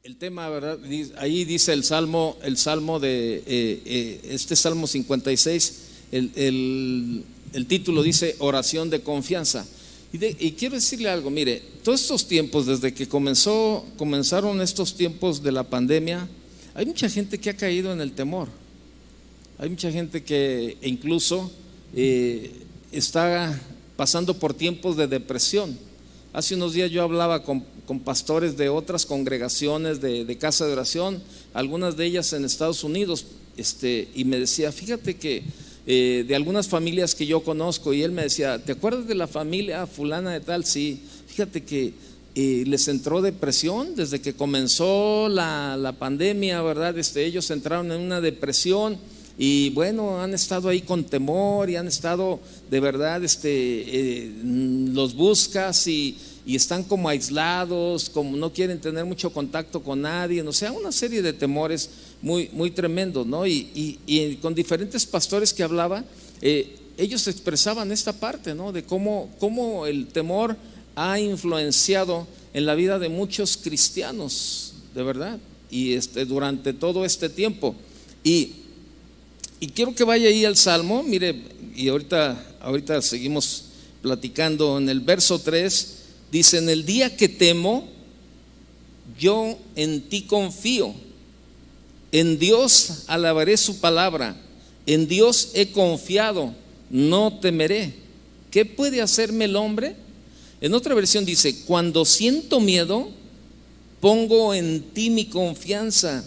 El tema, ¿verdad? Ahí dice el salmo de este Salmo 56, el título dice oración de confianza. Y quiero decirle algo, mire, todos estos tiempos, desde que comenzaron estos tiempos de la pandemia, hay mucha gente que ha caído en el temor. Hay mucha gente que incluso está pasando por tiempos de depresión. Hace unos días yo hablaba con pastores de otras congregaciones de casa de oración, algunas de ellas en Estados Unidos, y me decía, fíjate que de algunas familias que yo conozco, y él me decía, ¿te acuerdas de la familia fulana de tal? Sí, fíjate que les entró depresión desde que comenzó la pandemia, ¿verdad? Ellos entraron en una depresión. Y bueno, han estado ahí con temor y han estado de verdad, los buscas y están como aislados, como no quieren tener mucho contacto con nadie, o sea, una serie de temores muy, muy tremendos, ¿no? Y con diferentes pastores que hablaba, ellos expresaban esta parte, ¿no? De cómo el temor ha influenciado en la vida de muchos cristianos, de verdad, y durante todo este tiempo. Y quiero que vaya ahí al Salmo, mire, y ahorita seguimos platicando. En el verso 3 dice: en el día que temo, yo en ti confío, en Dios alabaré su palabra, en Dios he confiado, no temeré. ¿Qué puede hacerme el hombre? En otra versión dice: cuando siento miedo, pongo en ti mi confianza,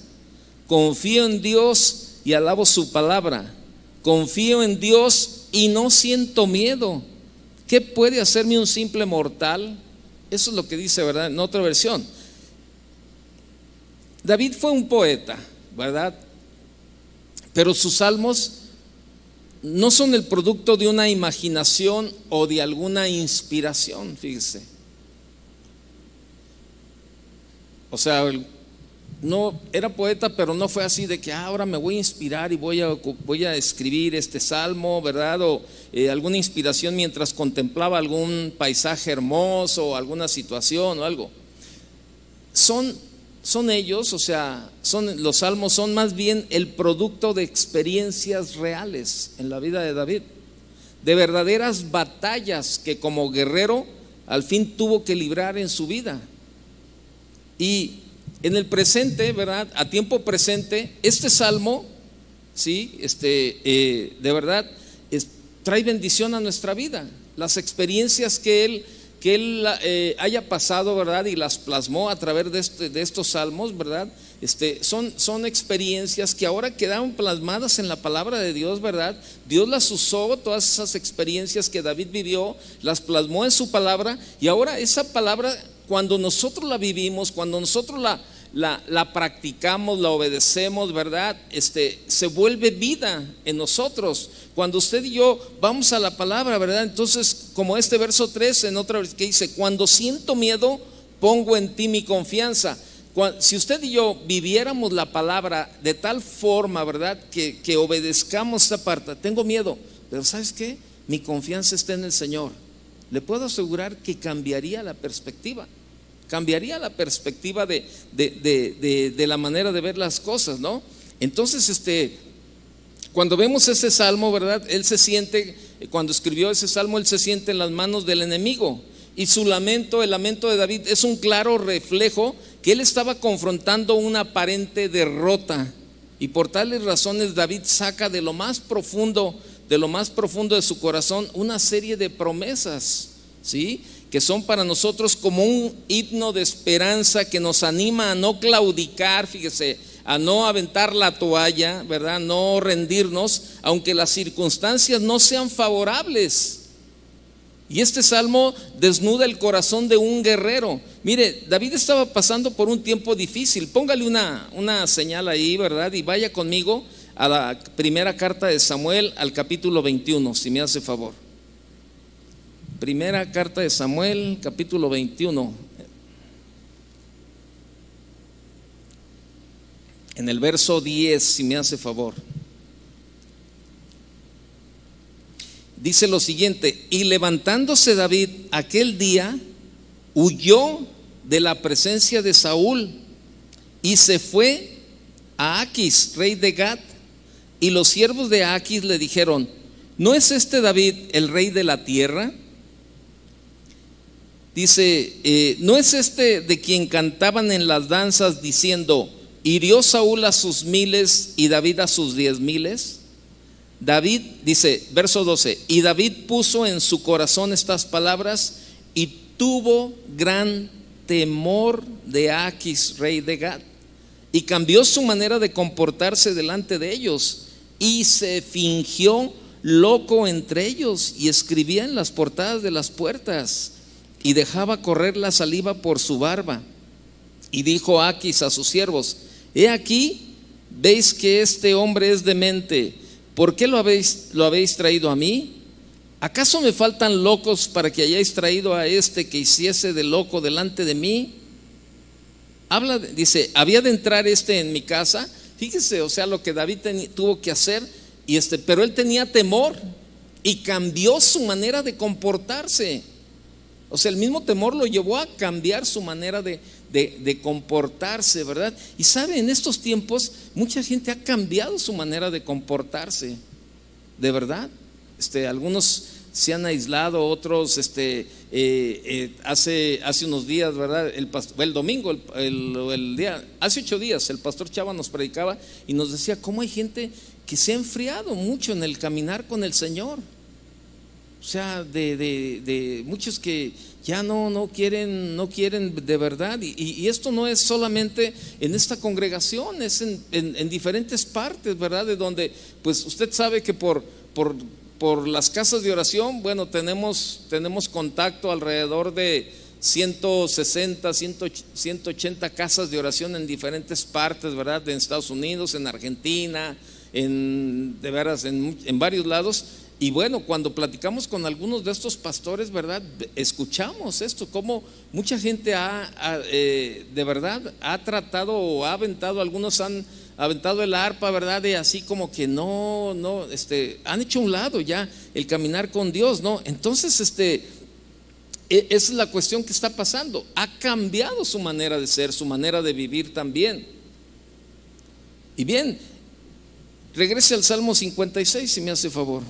confío en Dios y alabo su palabra, confío en Dios y no siento miedo. ¿Qué puede hacerme un simple mortal? Eso es lo que dice, ¿verdad? En otra versión. David fue un poeta, ¿verdad? Pero sus salmos no son el producto de una imaginación o de alguna inspiración, fíjese. O sea, no era poeta, pero no fue así de que ahora me voy a inspirar y voy a escribir este salmo, ¿verdad? O alguna inspiración mientras contemplaba algún paisaje hermoso o alguna situación o algo. Son ellos, o sea, los salmos son más bien el producto de experiencias reales en la vida de David, de verdaderas batallas que como guerrero al fin tuvo que librar en su vida. Y en el presente, ¿verdad? A tiempo presente, este salmo, ¿sí? De verdad, trae bendición a nuestra vida. Las experiencias que él haya pasado, ¿verdad? Y las plasmó a través de estos salmos, ¿verdad? Son experiencias que ahora quedaron plasmadas en la palabra de Dios, ¿verdad? Dios las usó, todas esas experiencias que David vivió, las plasmó en su palabra, y ahora esa palabra, cuando nosotros la vivimos, cuando nosotros la practicamos, la obedecemos, ¿verdad? Se vuelve vida en nosotros. Cuando usted y yo vamos a la palabra, ¿verdad? Entonces, como este verso 3 en otra vez que dice: cuando siento miedo, pongo en ti mi confianza. Si usted y yo viviéramos la palabra de tal forma, ¿verdad? Que obedezcamos esta parte. Tengo miedo, pero ¿sabes qué? Mi confianza está en el Señor. Le puedo asegurar que cambiaría la perspectiva de la manera de ver las cosas, ¿no? Entonces, cuando vemos ese salmo, ¿verdad? Él se siente, cuando escribió ese salmo, él se siente en las manos del enemigo, y su lamento, el lamento de David, es un claro reflejo que él estaba confrontando una aparente derrota, y por tales razones David saca de lo más profundo de su corazón una serie de promesas, ¿sí? Que son para nosotros como un himno de esperanza que nos anima a no claudicar, fíjese, a no aventar la toalla, ¿verdad? No rendirnos, aunque las circunstancias no sean favorables. Y este salmo desnuda el corazón de un guerrero. Mire, David estaba pasando por un tiempo difícil. Póngale una señal ahí, ¿verdad? Y vaya conmigo a la primera carta de Samuel, al capítulo 21, si me hace favor. Primera carta de Samuel, capítulo 21. En el verso 10, si me hace favor. Dice lo siguiente: y levantándose David aquel día, huyó de la presencia de Saúl y se fue a Aquis, rey de Gat. Y los siervos de Aquis le dijeron: ¿no es este David el rey de la tierra? Dice, ¿no es este de quien cantaban en las danzas diciendo: hirió Saúl a sus 1000 y David a sus 10,000? David, dice, verso 12, y David puso en su corazón estas palabras y tuvo gran temor de Aquis, rey de Gat, y cambió su manera de comportarse delante de ellos, y se fingió loco entre ellos, y escribía en las portadas de las puertas, y dejaba correr la saliva por su barba. Y dijo Aquis a sus siervos: he aquí, veis que este hombre es demente. ¿Por qué lo habéis traído a mí? ¿Acaso me faltan locos para que hayáis traído a este que hiciese de loco delante de mí? Dice, había de entrar en mi casa. Fíjese, o sea, lo que David tuvo que hacer, pero él tenía temor y cambió su manera de comportarse. O sea, el mismo temor lo llevó a cambiar su manera de comportarse, ¿verdad? Y sabe, en estos tiempos mucha gente ha cambiado su manera de comportarse, de verdad. Algunos se han aislado, otros hace unos días, ¿verdad? El domingo, hace 8 días, el pastor Chava nos predicaba y nos decía cómo hay gente que se ha enfriado mucho en el caminar con el Señor. O sea, de muchos que ya no quieren de verdad. Y esto no es solamente en esta congregación, es en diferentes partes, ¿verdad? De donde, pues usted sabe que por las casas de oración, bueno, tenemos contacto alrededor de 160, 180 casas de oración en diferentes partes, ¿verdad? En Estados Unidos, en Argentina, en varios lados. Y bueno, cuando platicamos con algunos de estos pastores, ¿verdad? Escuchamos esto, cómo mucha gente de verdad ha tratado o ha aventado, algunos han aventado el arpa, ¿verdad? De así como que han hecho a un lado ya el caminar con Dios, ¿no? Entonces, esa es la cuestión que está pasando. Ha cambiado su manera de ser, su manera de vivir también. Y bien, regrese al Salmo 56 si me hace favor.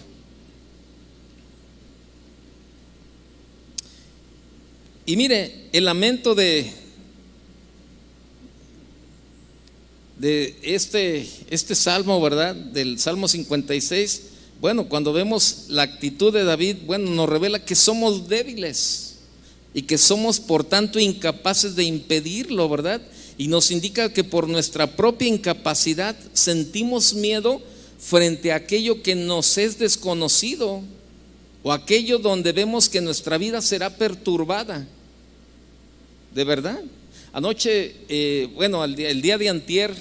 Y mire, el lamento de este salmo, ¿verdad? Del Salmo 56, bueno, cuando vemos la actitud de David, bueno, nos revela que somos débiles y que somos por tanto incapaces de impedirlo, ¿verdad? Y nos indica que por nuestra propia incapacidad sentimos miedo frente a aquello que nos es desconocido, o aquello donde vemos que nuestra vida será perturbada. De verdad. Anoche, el día de antier,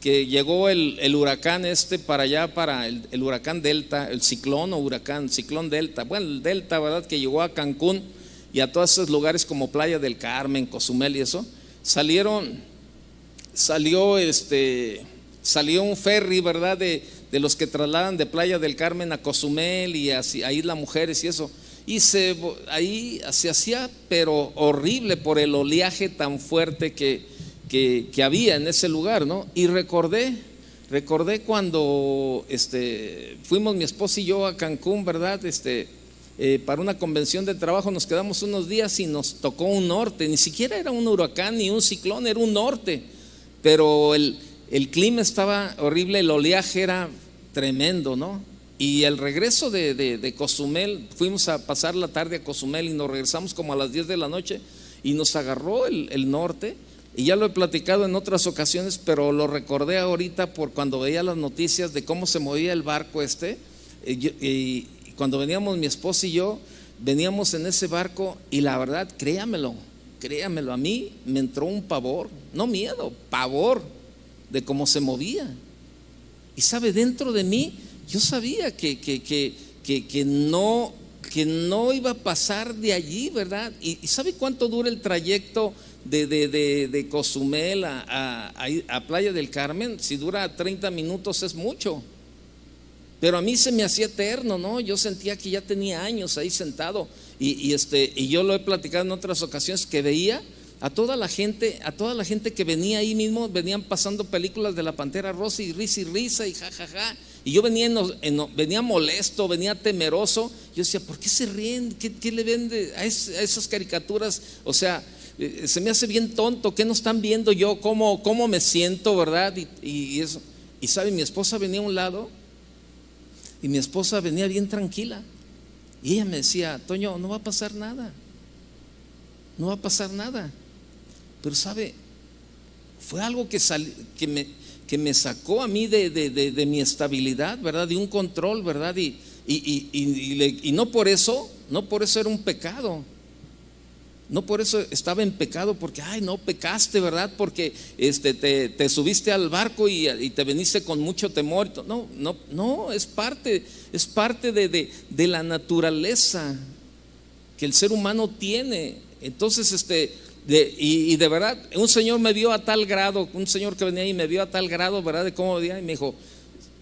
que llegó el huracán para allá, para el huracán Delta, el ciclón Delta, bueno, el Delta, ¿verdad? Que llegó a Cancún y a todos esos lugares como Playa del Carmen, Cozumel y eso. Salió un ferry, ¿verdad? De los que trasladan de Playa del Carmen a Cozumel y así, ahí las mujeres y eso. Y ahí se hacía, pero horrible por el oleaje tan fuerte que había en ese lugar, ¿no? Y recordé cuando fuimos mi esposa y yo a Cancún, ¿verdad? Para una convención de trabajo, nos quedamos unos días y nos tocó un norte. Ni siquiera era un huracán ni un ciclón, era un norte, pero el clima estaba horrible, el oleaje era tremendo, ¿no? Y el regreso de Cozumel, fuimos a pasar la tarde a Cozumel y nos regresamos como a las 10 de la noche y nos agarró el norte. Y ya lo he platicado en otras ocasiones, pero lo recordé ahorita por cuando veía las noticias de cómo se movía el barco y cuando veníamos mi esposa y yo, veníamos en ese barco y la verdad, créamelo, a mí me entró un pavor, no miedo, pavor de cómo se movía. Y sabe, dentro de mí yo sabía que no iba a pasar de allí, ¿verdad? ¿Y sabe cuánto dura el trayecto de Cozumel a Playa del Carmen? Si dura 30 minutos es mucho, pero a mí se me hacía eterno, ¿no? Yo sentía que ya tenía años ahí sentado y yo lo he platicado en otras ocasiones, que veía a toda la gente que venía ahí mismo, venían pasando películas de la Pantera Rosa y risa y jajaja. Y yo venía molesto, venía temeroso. Yo decía, ¿por qué se ríen? ¿Qué le ven a esas caricaturas? O sea, se me hace bien tonto. ¿Qué no están viendo yo? ¿Cómo me siento, verdad? Y eso. Y sabe, mi esposa venía a un lado y mi esposa venía bien tranquila. Y ella me decía, Toño, no va a pasar nada. No va a pasar nada. Pero sabe, fue algo que me sacó a mí de mi estabilidad, ¿verdad? De un control, ¿verdad? Y no por eso era un pecado. No por eso estaba en pecado, porque no pecaste, ¿verdad? Porque te subiste al barco y te veniste con mucho temor. No, es parte de la naturaleza que el ser humano tiene. Entonces, y de verdad, un señor me vio a tal grado, un señor que venía ahí me vio a tal grado, ¿verdad? De cómo venía, y me dijo,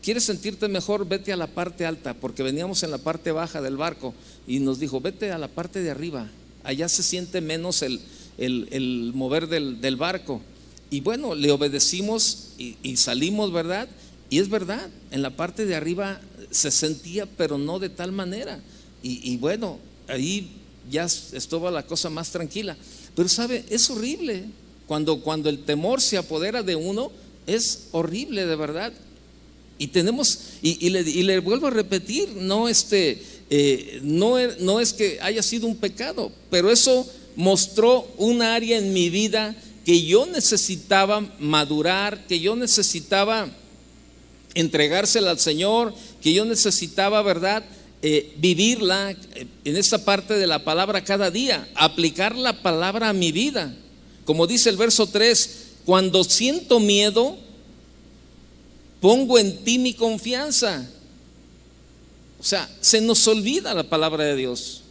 ¿quieres sentirte mejor? Vete a la parte alta, porque veníamos en la parte baja del barco, y nos dijo, vete a la parte de arriba, allá se siente menos el mover del barco. Y bueno, le obedecimos y salimos, ¿verdad? Y es verdad, en la parte de arriba se sentía, pero no de tal manera. Y bueno, ahí ya estuvo la cosa más tranquila. Pero sabe, es horrible cuando el temor se apodera de uno, es horrible de verdad. Y tenemos, y le vuelvo a repetir, no es que haya sido un pecado, pero eso mostró un área en mi vida que yo necesitaba madurar, que yo necesitaba entregársela al Señor, que yo necesitaba, ¿verdad?, vivirla en esta parte de la palabra cada día, aplicar la palabra a mi vida. Como dice el verso 3, cuando siento miedo, pongo en ti mi confianza. O sea, se nos olvida la palabra de Dios.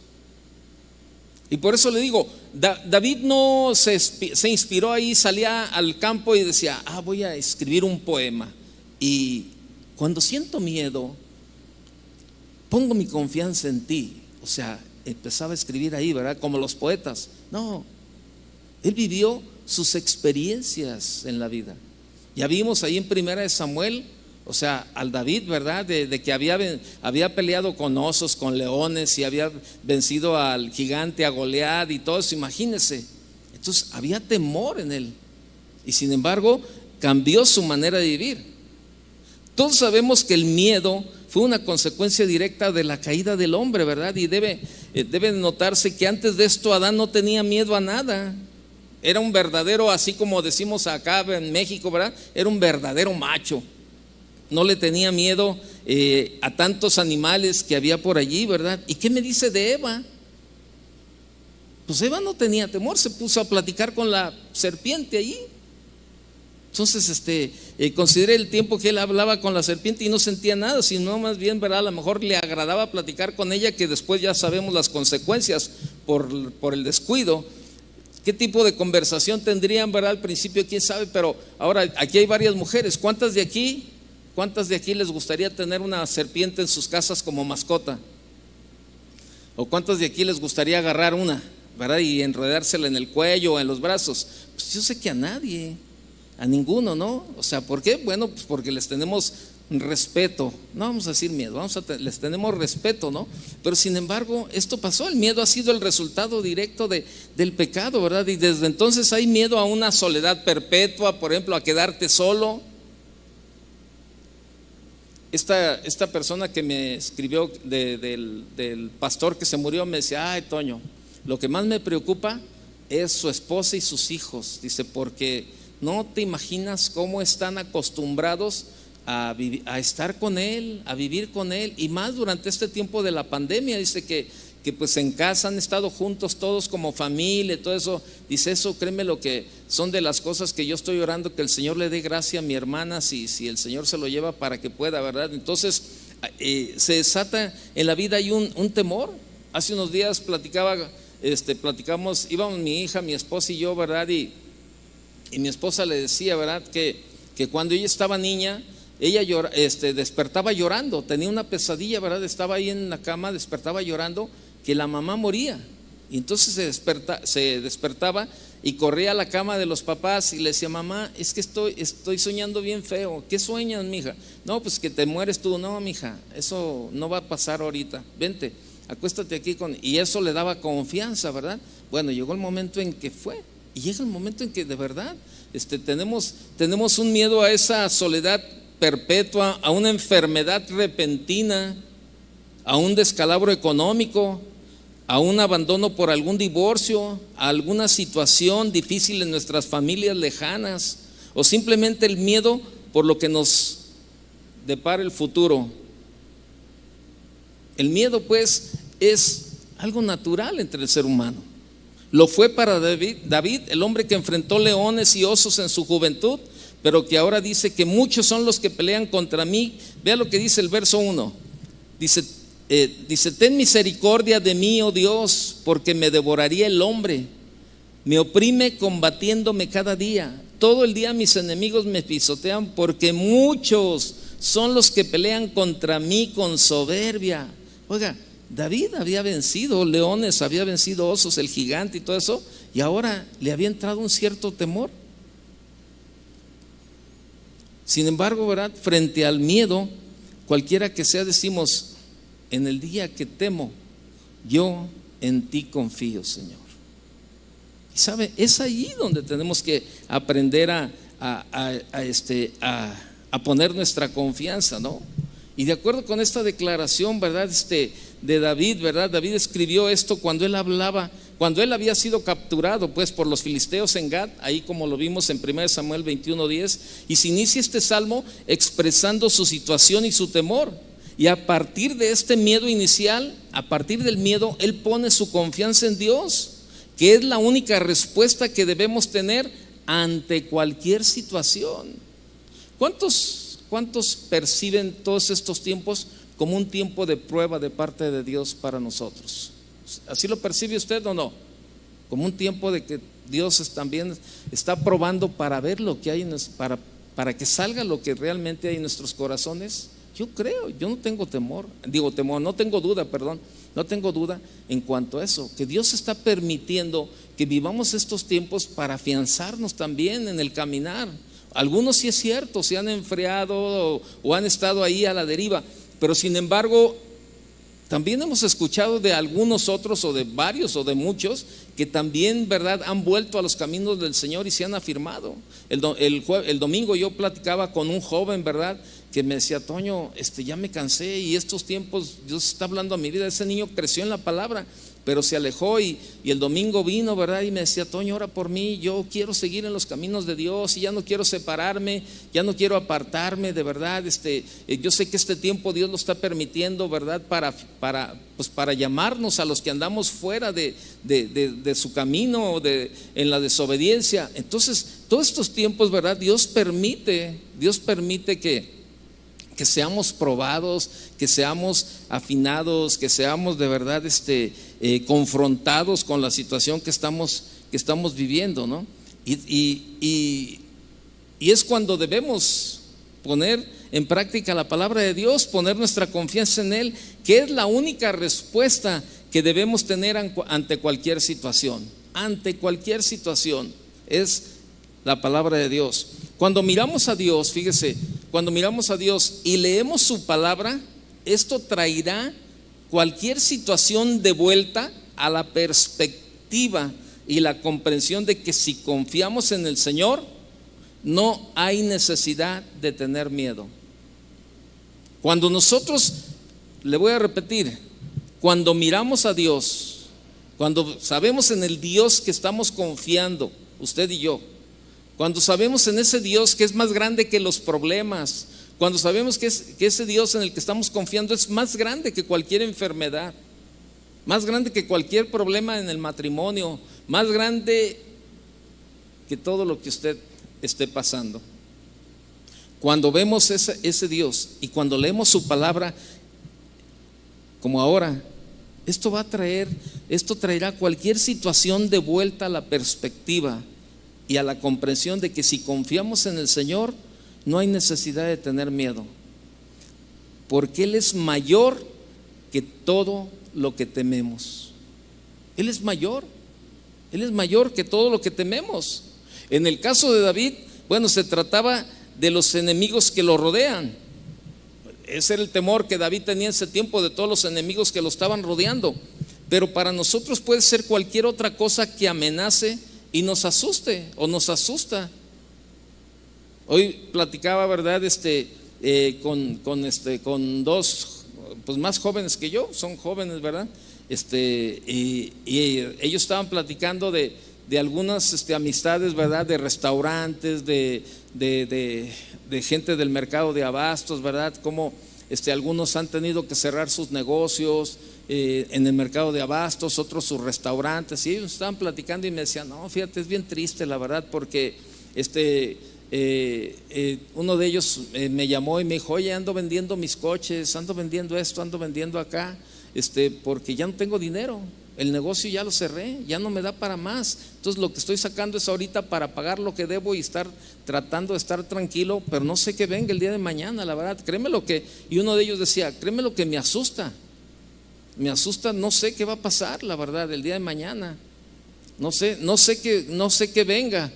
Y por eso le digo, David no se inspiró ahí, salía al campo y decía, voy a escribir un poema. Y cuando siento miedo, pongo mi confianza en ti. O sea, empezaba a escribir ahí, ¿verdad? Como los poetas. No, él vivió sus experiencias en la vida. Ya vimos ahí en Primera de Samuel, o sea, al David, ¿verdad? De que había peleado con osos, con leones, y había vencido al gigante, a Goliat y todo eso, imagínense. Entonces había temor en él, y sin embargo cambió su manera de vivir. Todos sabemos que el miedo fue una consecuencia directa de la caída del hombre, ¿verdad? Y debe notarse que antes de esto Adán no tenía miedo a nada. Era un verdadero, así como decimos acá en México, ¿verdad? Era un verdadero macho. No le tenía miedo a tantos animales que había por allí, ¿verdad? ¿Y qué me dice de Eva? Pues Eva no tenía temor, se puso a platicar con la serpiente allí. Entonces, consideré el tiempo que él hablaba con la serpiente y no sentía nada, sino más bien, ¿verdad? A lo mejor le agradaba platicar con ella, que después ya sabemos las consecuencias por el descuido. ¿Qué tipo de conversación tendrían, verdad? Al principio, quién sabe, pero ahora aquí hay varias mujeres. ¿Cuántas de aquí les gustaría tener una serpiente en sus casas como mascota? ¿O cuántas de aquí les gustaría agarrar una, verdad? Y enredársela en el cuello o en los brazos. Pues yo sé que a nadie. A ninguno, ¿no? O sea, ¿por qué? Bueno, pues porque les tenemos respeto. No vamos a decir miedo, les tenemos respeto, ¿no? Pero sin embargo, esto pasó. El miedo ha sido el resultado directo del pecado, ¿verdad? Y desde entonces hay miedo a una soledad perpetua, por ejemplo, a quedarte solo. Esta persona que me escribió del pastor que se murió me decía, Toño, lo que más me preocupa es su esposa y sus hijos. Dice, porque no te imaginas cómo están acostumbrados a estar con él, a vivir con él, y más durante este tiempo de la pandemia. Dice que pues en casa han estado juntos todos como familia, todo eso. Dice, eso créeme lo que son de las cosas que yo estoy orando, que el Señor le dé gracia a mi hermana, si el Señor se lo lleva para que pueda, ¿verdad? Entonces se desata en la vida hay un temor. Hace unos días platicamos, íbamos mi hija, mi esposa y yo, ¿verdad? Y mi esposa le decía, ¿verdad? Que cuando ella estaba niña, ella despertaba llorando, tenía una pesadilla, ¿verdad? Estaba ahí en la cama, despertaba llorando, que la mamá moría. Y entonces se despertaba y corría a la cama de los papás y le decía: mamá, es que estoy soñando bien feo. ¿Qué sueñas, mija? No, pues que te mueres tú. No, mija, eso no va a pasar ahorita. Vente, acuéstate aquí y eso le daba confianza, ¿verdad? Bueno, llegó el momento en que fue, y llega el momento en que de verdad tenemos un miedo a esa soledad perpetua, a una enfermedad repentina, a un descalabro económico, a un abandono por algún divorcio, a alguna situación difícil en nuestras familias lejanas, o simplemente el miedo por lo que nos depara el futuro. El miedo, pues, es algo natural entre el ser humano. Lo fue para David, el hombre que enfrentó leones y osos en su juventud, pero que ahora dice que muchos son los que pelean contra mí. Vea lo que dice el verso 1. Dice: ten misericordia de mí, oh Dios, porque me devoraría el hombre. Me oprime combatiéndome cada día. Todo el día mis enemigos me pisotean, porque muchos son los que pelean contra mí con soberbia. Oiga, David había vencido leones, había vencido osos, el gigante y todo eso, y ahora le había entrado un cierto temor. Sin embargo, ¿verdad?, frente al miedo, cualquiera que sea, decimos: en el día que temo, yo en ti confío, Señor. Y sabe, es ahí donde tenemos que aprender a poner nuestra confianza, ¿no? Y de acuerdo con esta declaración, ¿verdad?, de David, ¿verdad? David escribió esto cuando él había sido capturado, pues, por los filisteos en Gat, ahí como lo vimos en 1 Samuel 21:10, y se inicia este salmo expresando su situación y su temor. Y a partir de este miedo inicial, a partir del miedo, él pone su confianza en Dios, que es la única respuesta que debemos tener ante cualquier situación. ¿Cuántos perciben todos estos tiempos como un tiempo de prueba de parte de Dios para nosotros? ¿Así lo percibe usted o no? Como un tiempo de que Dios también está probando para ver lo que hay, para que salga lo que realmente hay en nuestros corazones. Yo creo, yo no tengo no tengo duda en cuanto a eso, que Dios está permitiendo que vivamos estos tiempos para afianzarnos también en el caminar. Algunos, sí es cierto, se han enfriado o han estado ahí a la deriva, pero sin embargo también hemos escuchado de algunos otros, o de varios, o de muchos, que también, ¿verdad?, han vuelto a los caminos del Señor y se han afirmado. El domingo yo platicaba con un joven, ¿verdad?, que me decía: Toño, ya me cansé, y estos tiempos Dios está hablando a mi vida. Ese niño creció en la palabra, pero se alejó, y el domingo vino, ¿verdad?, y me decía: Toño, ora por mí, yo quiero seguir en los caminos de Dios, y ya no quiero separarme, ya no quiero apartarme, de verdad. Yo sé que este tiempo Dios lo está permitiendo, ¿verdad?, para llamarnos a los que andamos fuera de su camino, en la desobediencia. Entonces, todos estos tiempos, ¿verdad?, Dios permite que seamos probados, que seamos afinados, que seamos de verdad confrontados con la situación que estamos viviendo, ¿no? Y es cuando debemos poner en práctica la palabra de Dios, poner nuestra confianza en Él, que es la única respuesta que debemos tener ante cualquier situación. Ante cualquier situación es la palabra de Dios. Cuando miramos a Dios, fíjese, cuando miramos a Dios y leemos su palabra, esto traerá cualquier situación de vuelta a la perspectiva y la comprensión de que si confiamos en el Señor, no hay necesidad de tener miedo. Cuando nosotros, le voy a repetir, cuando miramos a Dios, cuando sabemos en el Dios que estamos confiando, usted y yo, cuando sabemos en ese Dios que es más grande que los problemas, cuando sabemos que ese Dios en el que estamos confiando es más grande que cualquier enfermedad, más grande que cualquier problema en el matrimonio, más grande que todo lo que usted esté pasando. Cuando vemos ese Dios y cuando leemos su palabra, como ahora, esto traerá cualquier situación de vuelta a la perspectiva y a la comprensión de que si confiamos en el Señor, no hay necesidad de tener miedo, porque Él es mayor que todo lo que tememos. Él es mayor. Él es mayor que todo lo que tememos. En el caso de David, bueno, se trataba de los enemigos que lo rodean. Ese era el temor que David tenía en ese tiempo, de todos los enemigos que lo estaban rodeando. Pero para nosotros puede ser cualquier otra cosa que amenace y nos asuste o nos asusta. Hoy platicaba, ¿verdad? Con dos, pues más jóvenes que yo, son jóvenes, ¿verdad? Y ellos estaban platicando de algunas amistades, ¿verdad? De restaurantes, de gente del mercado de abastos, ¿verdad? Como algunos han tenido que cerrar sus negocios en el mercado de abastos, otros sus restaurantes, y ellos estaban platicando y me decían, no, fíjate, es bien triste la verdad, porque uno de ellos me llamó y me dijo, oye, ando vendiendo mis coches, ando vendiendo esto, ando vendiendo acá, porque ya no tengo dinero, el negocio ya lo cerré, ya no me da para más, entonces lo que estoy sacando es ahorita para pagar lo que debo y estar tratando de estar tranquilo, pero no sé qué venga el día de mañana, la verdad, créeme lo que, y uno de ellos decía, créeme lo que me asusta, no sé qué va a pasar, la verdad, el día de mañana, no sé qué venga.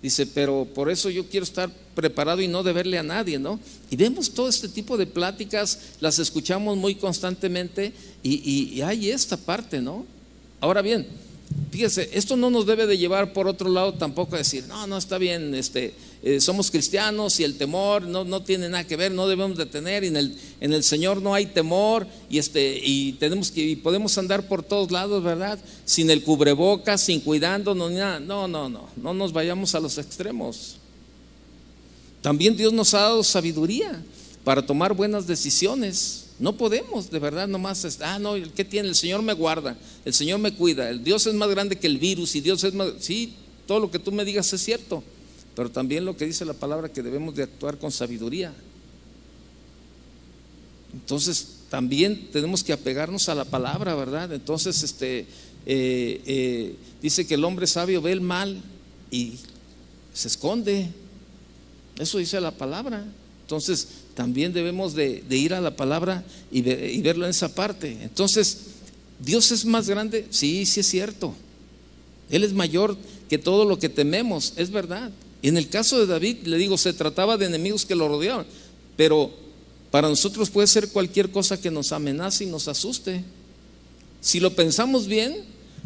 Dice, pero por eso yo quiero estar preparado y no deberle a nadie, ¿no? Y vemos todo este tipo de pláticas, las escuchamos muy constantemente y hay esta parte, ¿no? Ahora bien, fíjese, esto no nos debe de llevar por otro lado tampoco a decir, no está bien, somos cristianos y el temor no tiene nada que ver, no debemos de tener, y en el Señor no hay temor, y podemos andar por todos lados, ¿verdad? Sin el cubrebocas, sin cuidándonos ni nada. No nos vayamos a los extremos. También Dios nos ha dado sabiduría para tomar buenas decisiones. No podemos, de verdad, nomás, ¿qué tiene? El Señor me guarda, el Señor me cuida, el Dios es más grande que el virus, y Dios es más, sí, todo lo que tú me digas es cierto, pero también lo que dice la palabra, que debemos de actuar con sabiduría. Entonces también tenemos que apegarnos a la palabra, ¿verdad? Entonces dice que el hombre sabio ve el mal y se esconde, eso dice la palabra. Entonces también debemos de ir a la palabra y verlo en esa parte. Entonces, ¿Dios es más grande? Sí, es cierto. Él es mayor que todo lo que tememos, es verdad. Y en el caso de David, le digo, se trataba de enemigos que lo rodeaban, pero para nosotros puede ser cualquier cosa que nos amenace y nos asuste. Si lo pensamos bien,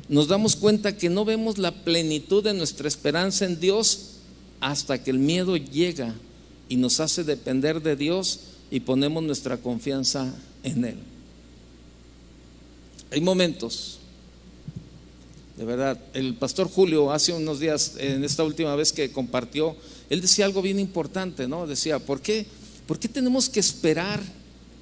nos damos cuenta que no vemos la plenitud de nuestra esperanza en Dios hasta que el miedo llega y nos hace depender de Dios y ponemos nuestra confianza en Él. Hay momentos, de verdad, el pastor Julio hace unos días, en esta última vez que compartió, él decía algo bien importante, ¿no? Decía, ¿por qué tenemos que esperar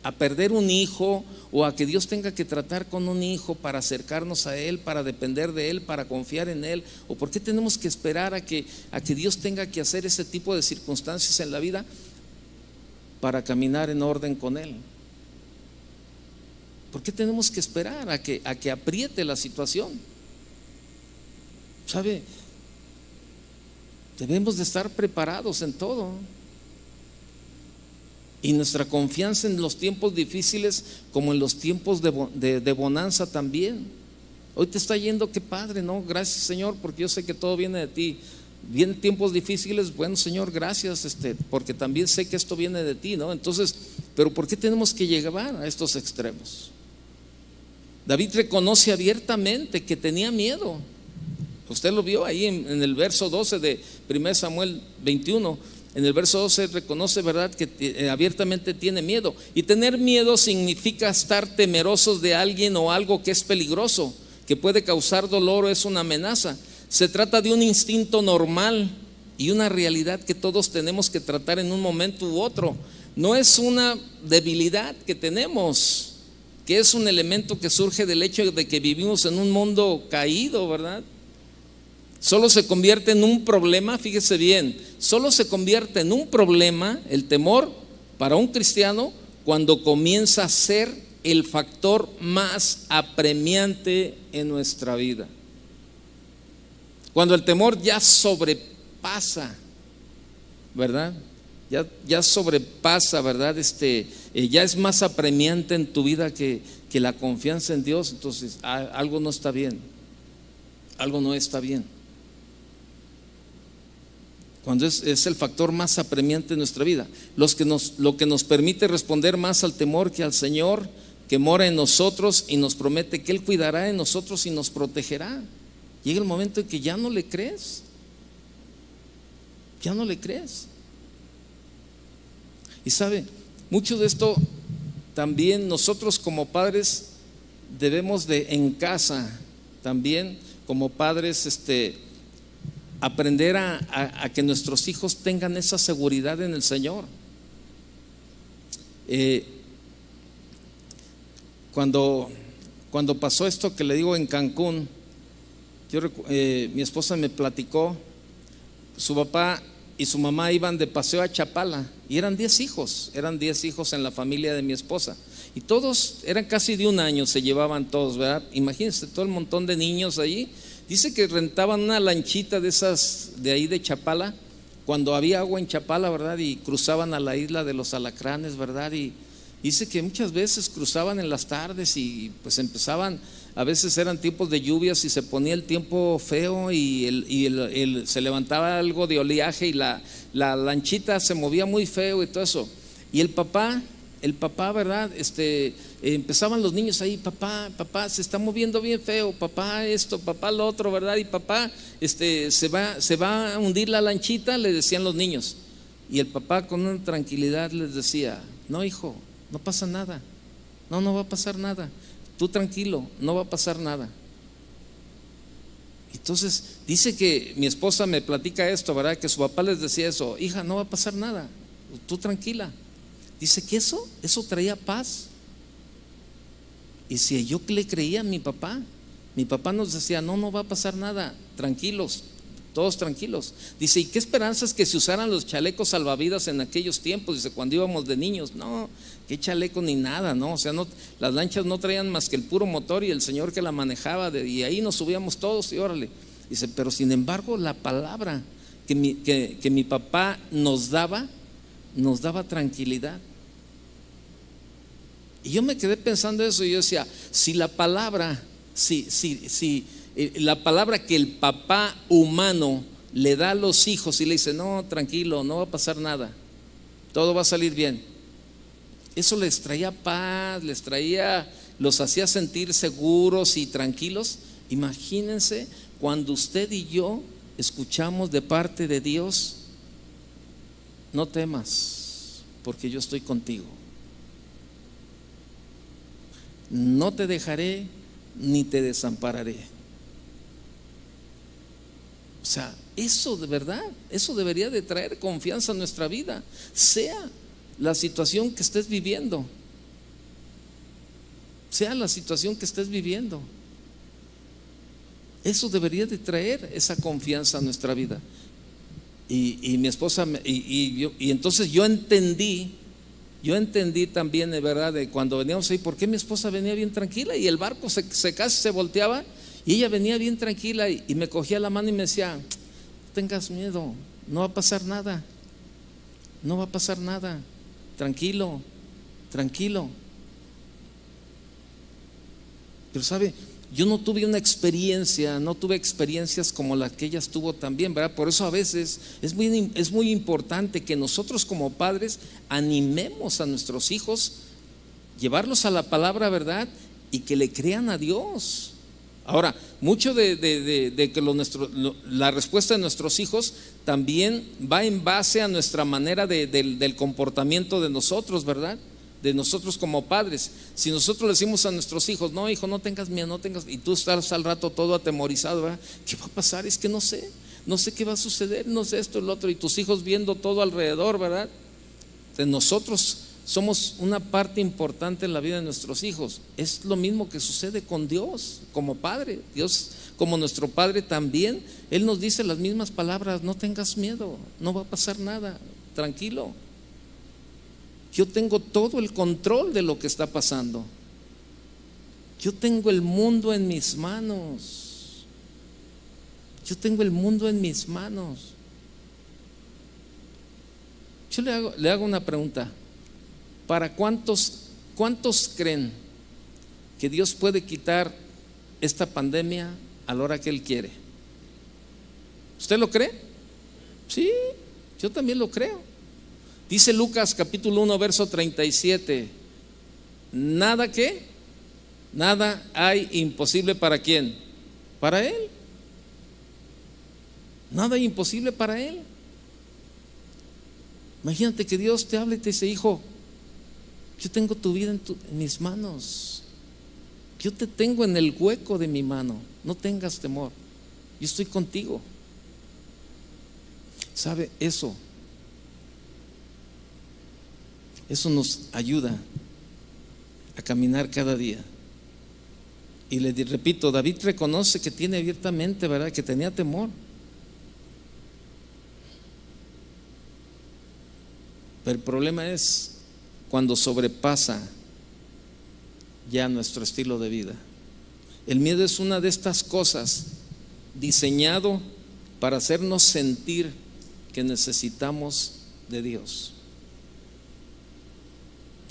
a perder un hijo o a que Dios tenga que tratar con un hijo para acercarnos a Él, para depender de Él, para confiar en Él? ¿O por qué tenemos que esperar a que Dios tenga que hacer ese tipo de circunstancias en la vida para caminar en orden con Él? ¿Por qué tenemos que esperar a que apriete la situación? ¿Sabe? Debemos de estar preparados en todo. Y nuestra confianza en los tiempos difíciles como en los tiempos de bonanza también. Hoy te está yendo, qué padre, ¿no? Gracias, Señor, porque yo sé que todo viene de ti. Vienen tiempos difíciles, bueno, Señor, gracias, porque también sé que esto viene de ti, ¿no? Entonces, pero ¿por qué tenemos que llegar a estos extremos? David reconoce abiertamente que tenía miedo. Usted lo vio ahí en el verso 12 de 1 Samuel 21. En el verso 12 reconoce, ¿verdad?, que abiertamente tiene miedo. Y tener miedo significa estar temerosos de alguien o algo que es peligroso, que puede causar dolor o es una amenaza. Se trata de un instinto normal y una realidad que todos tenemos que tratar en un momento u otro. No es una debilidad que tenemos, que es un elemento que surge del hecho de que vivimos en un mundo caído, ¿verdad? Solo se convierte en un problema, fíjese bien, solo se convierte en un problema el temor para un cristiano cuando comienza a ser el factor más apremiante en nuestra vida. Cuando el temor ya sobrepasa, ¿verdad? Ya sobrepasa, ¿verdad? Ya es más apremiante en tu vida que la confianza en Dios, entonces algo no está bien. algo no está bien. Cuando es el factor más apremiante en nuestra vida, lo que nos permite responder más al temor que al Señor, que mora en nosotros y nos promete que Él cuidará de nosotros y nos protegerá. Llega el momento en que ya no le crees. Ya no le crees. Y sabe, mucho de esto también nosotros como padres debemos de en casa también como padres aprender a que nuestros hijos tengan esa seguridad en el Señor. Cuando pasó esto que le digo en Cancún, mi esposa me platicó, su papá y su mamá iban de paseo a Chapala y eran 10 hijos en la familia de mi esposa y todos eran casi de un año, se llevaban todos, ¿verdad? Imagínense todo el montón de niños allí. Dice que rentaban una lanchita de esas de ahí de Chapala cuando había agua en Chapala, ¿verdad? Y cruzaban a la isla de los Alacranes, ¿verdad? Y dice que muchas veces cruzaban en las tardes y pues empezaban, a veces eran tiempos de lluvias y se ponía el tiempo feo y se levantaba algo de oleaje y la lanchita se movía muy feo y todo eso. Y el papá, ¿verdad? Empezaban los niños ahí, papá, se está moviendo bien feo, papá esto, papá lo otro, ¿verdad? Y papá, se va a hundir la lanchita, le decían los niños. Y el papá con una tranquilidad les decía, no hijo, no pasa nada, no va a pasar nada, tú tranquilo, no va a pasar nada. Entonces dice que mi esposa me platica esto, ¿verdad? Que su papá les decía eso, hija, no va a pasar nada, tú tranquila. Dice que eso traía paz. Y si yo le creía a mi papá nos decía, no va a pasar nada, tranquilos, todos tranquilos. Dice, ¿y qué esperanzas que se usaran los chalecos salvavidas en aquellos tiempos? Dice, cuando íbamos de niños, no, qué chaleco ni nada, ¿no? O sea, las lanchas no traían más que el puro motor y el señor que la manejaba, y ahí nos subíamos todos y órale. Dice, pero sin embargo la palabra que mi papá nos daba tranquilidad. Y yo me quedé pensando eso y yo decía, si la palabra que el papá humano le da a los hijos y le dice, no, tranquilo, no va a pasar nada, todo va a salir bien, eso les traía paz, los hacía sentir seguros y tranquilos. Imagínense cuando usted y yo escuchamos de parte de Dios, no temas, porque yo estoy contigo. No te dejaré ni te desampararé. O sea, eso de verdad, eso debería de traer confianza a nuestra vida, sea la situación que estés viviendo. Eso debería de traer esa confianza a nuestra vida. Y mi esposa y entonces yo entendí también, de verdad, de cuando veníamos ahí, por qué mi esposa venía bien tranquila y el barco se casi se volteaba y ella venía bien tranquila y me cogía la mano y me decía, no tengas miedo, no va a pasar nada, tranquilo. Pero sabe, yo no tuve experiencias como las que ella tuvo también, ¿verdad? Por eso a veces es muy importante que nosotros como padres animemos a nuestros hijos, llevarlos a la palabra, ¿verdad? Y que le crean a Dios. Ahora, mucho de que la respuesta de nuestros hijos también va en base a nuestra manera del comportamiento de nosotros, ¿verdad? De nosotros como padres. Si nosotros le decimos a nuestros hijos, no hijo, no tengas miedo, y tú estás al rato todo atemorizado, ¿verdad? ¿Qué va a pasar? Es que no sé qué va a suceder, no sé esto, el otro, y tus hijos viendo todo alrededor, ¿verdad? De nosotros somos una parte importante en la vida de nuestros hijos. Es lo mismo que sucede con Dios como Padre. Dios como nuestro Padre también, Él nos dice las mismas palabras, no tengas miedo, no va a pasar nada, tranquilo. Yo tengo todo el control de lo que está pasando. Yo tengo el mundo en mis manos. Yo le hago una pregunta. ¿Para cuántos creen que Dios puede quitar esta pandemia a la hora que Él quiere. ¿Usted lo cree? Sí, yo también lo creo. Dice Lucas capítulo 1 verso 37, nada que, nada hay imposible para quién, para Él. Nada hay imposible para Él. Imagínate que Dios te hable y te dice: hijo, yo tengo tu vida en mis manos, yo te tengo en el hueco de mi mano, no tengas temor, yo estoy contigo. ¿Sabe? Eso nos ayuda a caminar cada día. Y le repito, David reconoce que tiene abiertamente, ¿verdad?, que tenía temor. Pero el problema es cuando sobrepasa ya nuestro estilo de vida. El miedo es una de estas cosas diseñado para hacernos sentir que necesitamos de Dios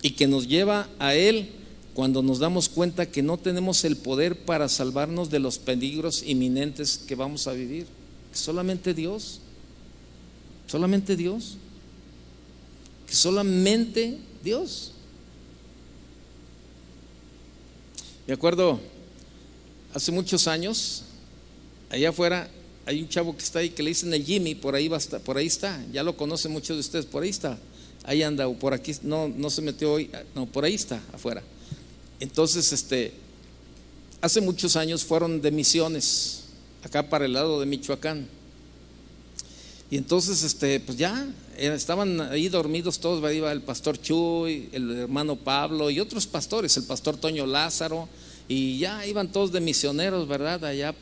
y que nos lleva a Él cuando nos damos cuenta que no tenemos el poder para salvarnos de los peligros inminentes que vamos a vivir. Solamente Dios, solamente Dios, que solamente Dios. Me acuerdo hace muchos años, allá afuera hay un chavo que está ahí que le dicen el Jimmy, por ahí está, ya lo conocen muchos de ustedes, por ahí está, ahí anda, o por aquí, no se metió hoy, no, por ahí está, afuera. Entonces, hace muchos años fueron de misiones, acá para el lado de Michoacán. Y entonces, pues ya estaban ahí dormidos todos, iba el pastor Chuy, el hermano Pablo y otros pastores, el pastor Toño Lázaro, y ya iban todos de misioneros, ¿verdad? Allá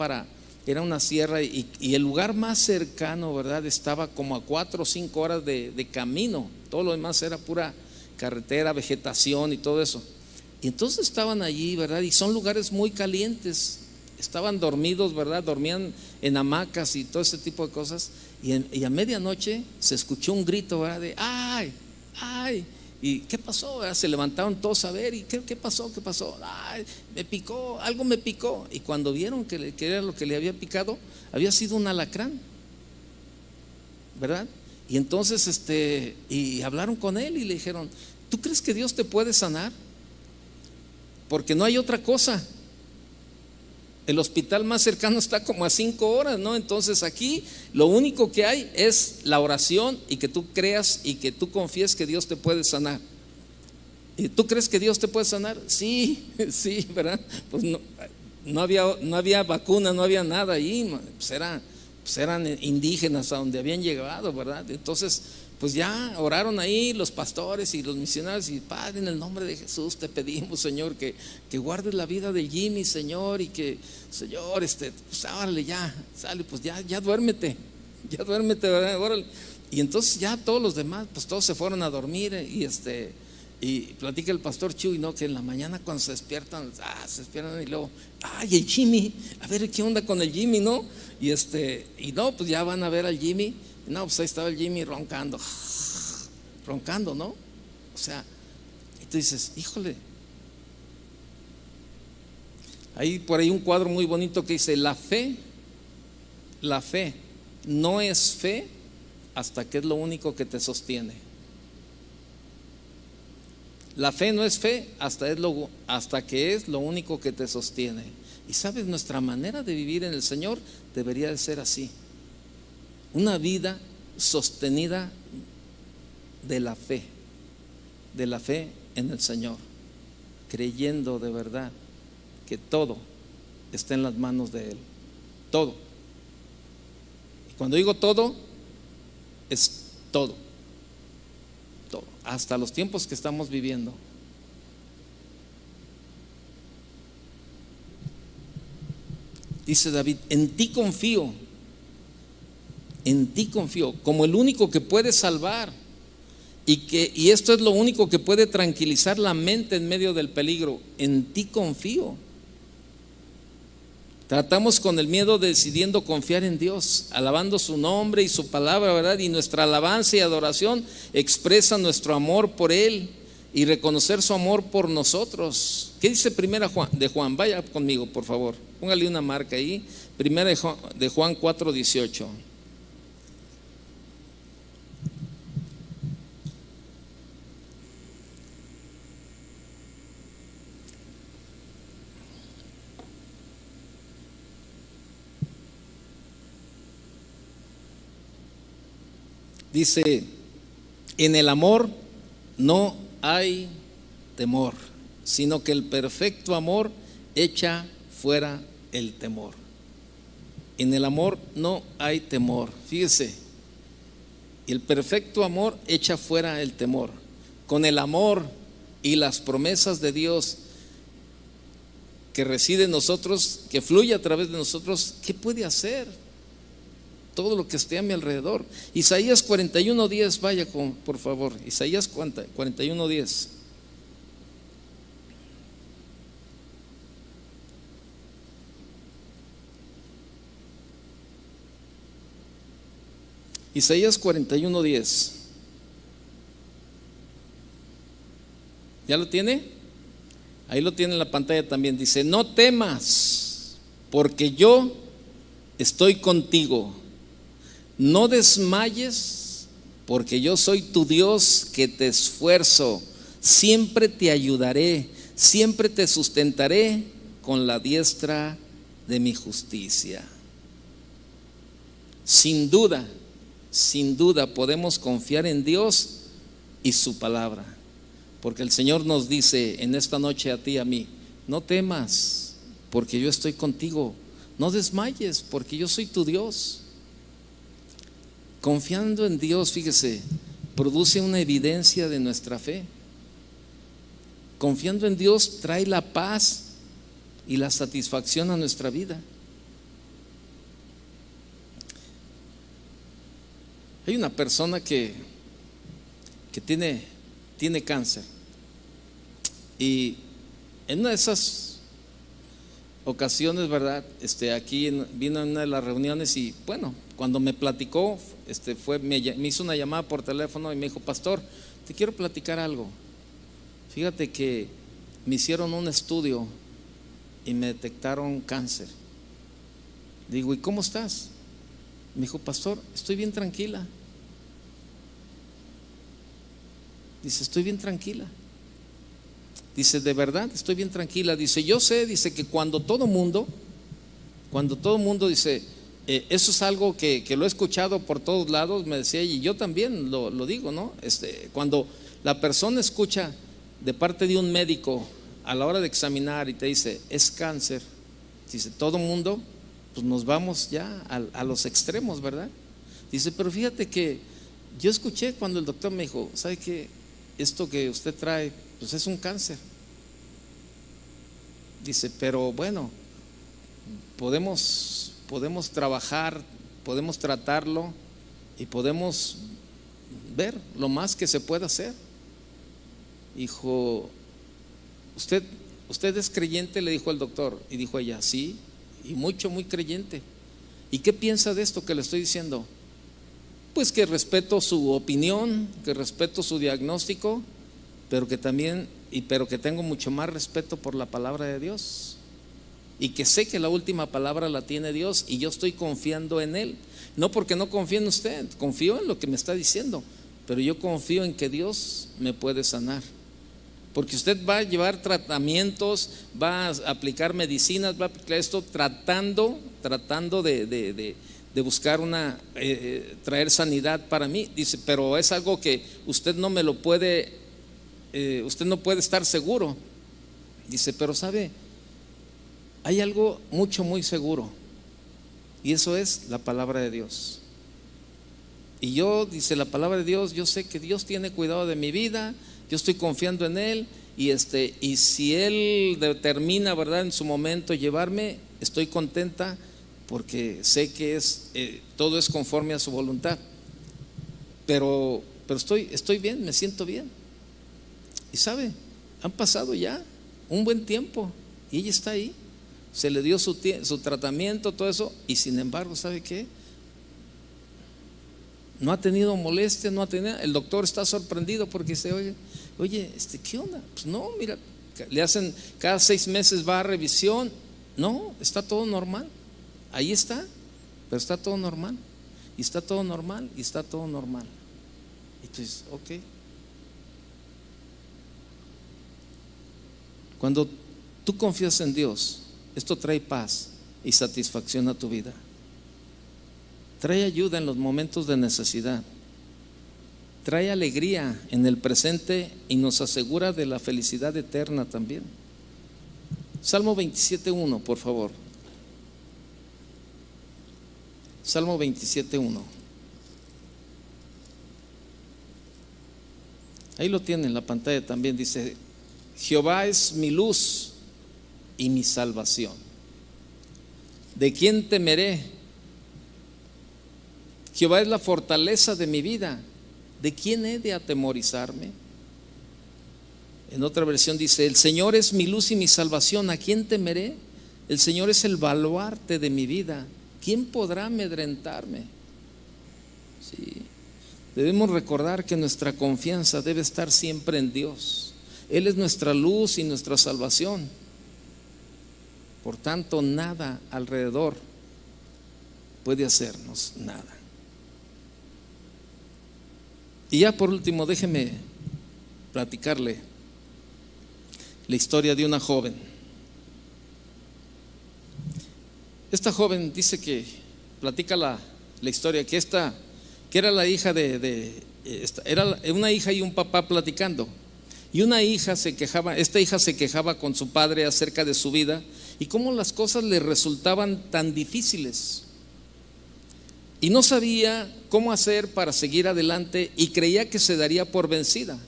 era una sierra y el lugar más cercano, ¿verdad?, estaba como a 4 o 5 horas de camino. Todo lo demás era pura carretera, vegetación y todo eso. Y entonces estaban allí, ¿verdad? Y son lugares muy calientes. Estaban dormidos, ¿verdad? Dormían en hamacas y todo ese tipo de cosas. Y a medianoche se escuchó un grito, ¿verdad?, de ¡ay! ¡ay! ¿Y qué pasó? ¿Verdad? Se levantaron todos a ver. ¿Y qué pasó? ¿Qué pasó? ¡Ay! Me picó, algo me picó. Y cuando vieron que era lo que le había picado, había sido un alacrán, ¿verdad? Y entonces y hablaron con él y le dijeron: ¿tú crees que Dios te puede sanar? Porque no hay otra cosa. El hospital más cercano está como a 5 horas, ¿no? Entonces aquí lo único que hay es la oración y que tú creas y que tú confíes que Dios te puede sanar. ¿Y tú crees que Dios te puede sanar? Sí, sí, ¿verdad? Pues no había vacuna, no había nada ahí, pues eran indígenas a donde habían llegado, ¿verdad? Entonces, pues ya oraron ahí los pastores y los misioneros y: Padre, en el nombre de Jesús te pedimos, Señor, que guardes la vida de Jimmy, Señor, y que, Señor, pues órale, ya, sale, pues ya duérmete, ¿verdad? Órale. Y entonces ya todos los demás, pues todos se fueron a dormir y platica el pastor Chuy, ¿no?, que en la mañana cuando se despiertan y luego: ¡ay, el Jimmy! A ver, ¿qué onda con el Jimmy, no? Y no, pues ya van a ver al Jimmy. No, pues ahí estaba el Jimmy roncando, ¿no? O sea, y tú dices: híjole. Hay por ahí un cuadro muy bonito que dice: la fe no es fe hasta que es lo único que te sostiene. La fe no es fe hasta que es lo único que te sostiene. Y sabes, nuestra manera de vivir en el Señor debería de ser así: una vida sostenida de la fe en el Señor, creyendo de verdad que todo está en las manos de Él. Todo. Y cuando digo todo, es todo. Todo. Hasta los tiempos que estamos viviendo. Dice David: en ti confío como el único que puede salvar, y esto es lo único que puede tranquilizar la mente en medio del peligro. En ti confío. Tratamos con el miedo decidiendo confiar en Dios, alabando su nombre y su palabra, ¿verdad? Y nuestra alabanza y adoración expresa nuestro amor por Él y reconocer su amor por nosotros. ¿Qué dice primera de Juan? Vaya conmigo, por favor, póngale una marca ahí. Primera de Juan 4:18. Dice: en el amor no hay temor, sino que el perfecto amor echa fuera el temor. En el amor no hay temor. Fíjese, el perfecto amor echa fuera el temor. Con el amor y las promesas de Dios que reside en nosotros, que fluye a través de nosotros, ¿qué puede hacer todo lo que esté a mi alrededor? Isaías 41:10, vaya por favor. Isaías 41:10. Isaías 41:10. ¿Ya lo tiene? Ahí lo tiene en la pantalla también. Dice: no temas, porque yo estoy contigo. No desmayes, porque yo soy tu Dios que te esfuerzo. Siempre te ayudaré, siempre te sustentaré con la diestra de mi justicia. Sin duda podemos confiar en Dios y su palabra, porque el Señor nos dice en esta noche a ti y a mí: no temas, porque yo estoy contigo. No desmayes, porque yo soy tu Dios. Confiando en Dios, fíjese, produce una evidencia de nuestra fe. Confiando en Dios trae la paz y la satisfacción a nuestra vida. Hay una persona que tiene cáncer, y en una de esas ocasiones, ¿verdad? Aquí vino en una de las reuniones y bueno, cuando me platicó, me hizo una llamada por teléfono y me dijo: pastor, te quiero platicar algo. Fíjate que me hicieron un estudio y me detectaron cáncer. Digo: ¿y cómo estás? Me dijo: pastor, estoy bien tranquila. Dice: estoy bien tranquila. Dice: de verdad, estoy bien tranquila. Dice: yo sé, dice, que cuando todo mundo dice, eso es algo que lo he escuchado por todos lados, me decía, y yo también lo digo, ¿no? Cuando la persona escucha de parte de un médico a la hora de examinar y te dice: es cáncer, dice, todo mundo, pues nos vamos ya a los extremos, ¿verdad? Dice: pero fíjate que yo escuché cuando el doctor me dijo: ¿sabe qué? Esto que usted trae, pues es un cáncer. Dice: pero bueno, podemos trabajar, podemos tratarlo y podemos ver lo más que se pueda hacer. Dijo: ¿Usted es creyente? Le dijo el doctor. Y dijo ella: sí, y muy creyente. ¿Y qué piensa de esto que le estoy diciendo? Pues que respeto su opinión, que respeto su diagnóstico, pero que tengo mucho más respeto por la palabra de Dios, y que sé que la última palabra la tiene Dios, y yo estoy confiando en Él. No porque no confíe en usted, confío en lo que me está diciendo, pero yo confío en que Dios me puede sanar. Porque usted va a llevar tratamientos, va a aplicar medicinas, va a aplicar esto tratando de buscar traer sanidad para mí. Dice: pero es algo que usted no me lo puede, usted no puede estar seguro. Dice: pero sabe, hay algo muy seguro, y eso es la palabra de Dios. Y yo, dice, la palabra de Dios, yo sé que Dios tiene cuidado de mi vida, yo estoy confiando en Él, y si Él determina, ¿verdad?, en su momento llevarme, estoy contenta, porque sé que todo es conforme a su voluntad. Pero estoy bien, me siento bien. Y sabe, han pasado ya un buen tiempo y ella está ahí. Se le dio su tratamiento, todo eso, y sin embargo, ¿sabe qué? no ha tenido molestia, no ha tenido. El doctor está sorprendido porque dice, oye, ¿qué onda? Pues no, mira, le hacen cada 6 meses va a revisión. No, está todo normal. Ahí está, pero está todo normal. Y está todo normal, y está todo normal. Y tú dices, ok. Cuando tú confías en Dios, esto trae paz y satisfacción a tu vida. Trae ayuda en los momentos de necesidad. Trae alegría en el presente y nos asegura de la felicidad eterna también. Salmo 27:1, por favor. Salmo 27:1. Ahí lo tiene en la pantalla también. Dice: Jehová es mi luz y mi salvación. ¿De quién temeré? Jehová es la fortaleza de mi vida. ¿De quién he de atemorizarme? En otra versión dice: el Señor es mi luz y mi salvación. ¿A quién temeré? El Señor es el baluarte de mi vida. ¿Quién podrá amedrentarme? Sí. Debemos recordar que nuestra confianza debe estar siempre en Dios. Él es nuestra luz y nuestra salvación. Por tanto, nada alrededor puede hacernos nada. Y ya por último, déjeme platicarle la historia de una joven. Esta joven dice que platica la historia que era la hija era una hija y un papá platicando. Y esta hija se quejaba con su padre acerca de su vida y cómo las cosas le resultaban tan difíciles. Y no sabía cómo hacer para seguir adelante y creía que se daría por vencida.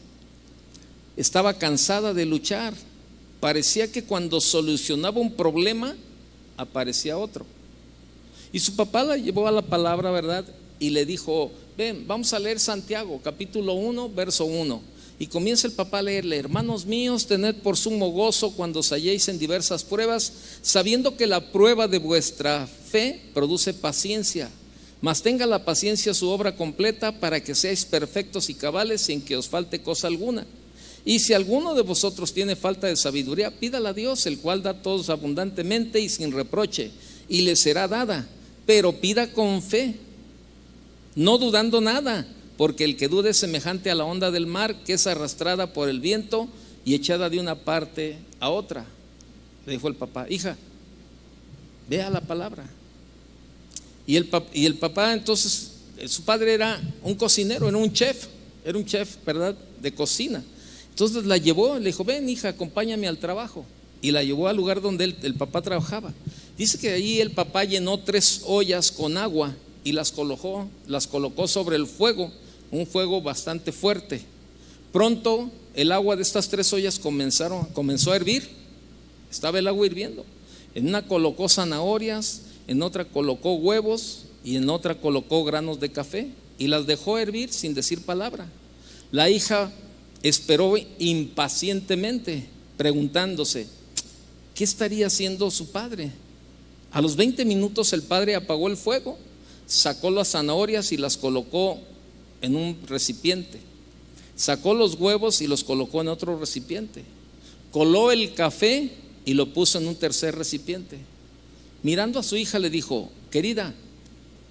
Estaba cansada de luchar. Parecía que cuando solucionaba un problema, aparecía otro. Y su papá la llevó a la palabra, ¿verdad? Y le dijo: ven, vamos a leer Santiago, capítulo 1, verso 1. Y comienza el papá a leerle: hermanos míos, tened por sumo gozo cuando os halléis en diversas pruebas, sabiendo que la prueba de vuestra fe produce paciencia. Mas tenga la paciencia su obra completa, para que seáis perfectos y cabales, sin que os falte cosa alguna. Y si alguno de vosotros tiene falta de sabiduría, pídala a Dios, el cual da a todos abundantemente y sin reproche, y le será dada. Pero pida con fe, no dudando nada, porque el que dude es semejante a la onda del mar, que es arrastrada por el viento y echada de una parte a otra. Le dijo el papá: hija, vea la palabra. Y el papá, entonces, su padre era un cocinero, era un chef, ¿verdad? De cocina. Entonces la llevó, le dijo: ven, hija, acompáñame al trabajo. Y la llevó al lugar donde el papá trabajaba. Dice que ahí el papá llenó 3 ollas con agua y las colocó sobre el fuego, un fuego bastante fuerte. Pronto el agua de estas 3 ollas comenzó a hervir. Estaba el agua hirviendo. En una colocó zanahorias, en otra colocó huevos y en otra colocó granos de café y las dejó hervir sin decir palabra. La hija esperó impacientemente, preguntándose: ¿qué estaría haciendo su padre? A los 20 minutos el padre apagó el fuego, sacó las zanahorias y las colocó en un recipiente, sacó los huevos y los colocó en otro recipiente, coló el café y lo puso en un tercer recipiente. Mirando a su hija le dijo: querida,